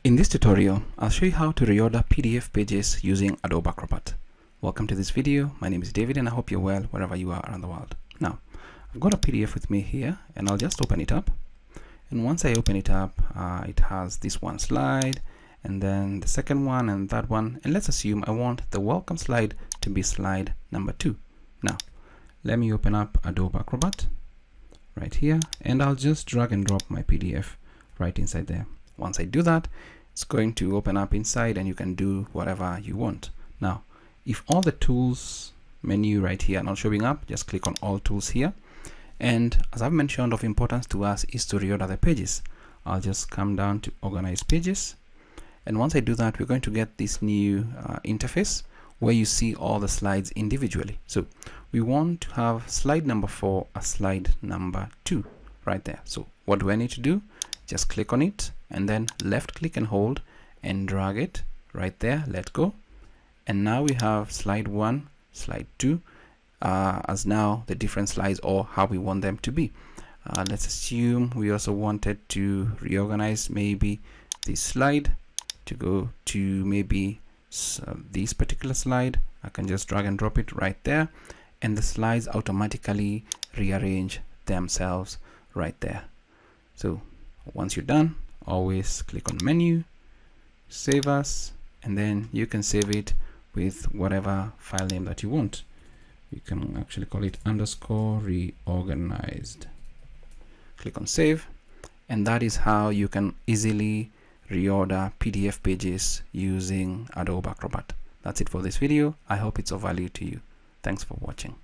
In this tutorial, I'll show you how to reorder PDF pages using Adobe Acrobat. Welcome to this video. My name is David and I hope you're well wherever you are around the world. Now, I've got a PDF with me here and I'll just open it up. And once I open it up, it has this one slide and then the second one and that one. And let's assume I want the welcome slide to be slide number 2. Now, let me open up Adobe Acrobat right here and I'll just drag and drop my PDF right inside there. Once I do that, it's going to open up inside and you can do whatever you want. Now, if all the tools menu right here are not showing up, just click on all tools here. And as I've mentioned, of importance to us is to reorder the pages. I'll just come down to organize pages. And once I do that, we're going to get this new interface where you see all the slides individually. So we want to have slide number 4 as slide number 2 right there. So what do I need to do? Just click on it and then left click and hold and drag it right there. Let go. And now we have slide 1, slide 2 as now the different slides or how we want them to be. Let's assume we also wanted to reorganize maybe this slide to go to maybe this particular slide. I can just drag and drop it right there and the slides automatically rearrange themselves right there. So once you're done, always click on menu, save as, and then you can save it with whatever file name that you want. You can actually call it underscore reorganized. Click on save, and that is how you can easily reorder PDF pages using Adobe Acrobat. That's it for this video. I hope it's of value to you. Thanks for watching.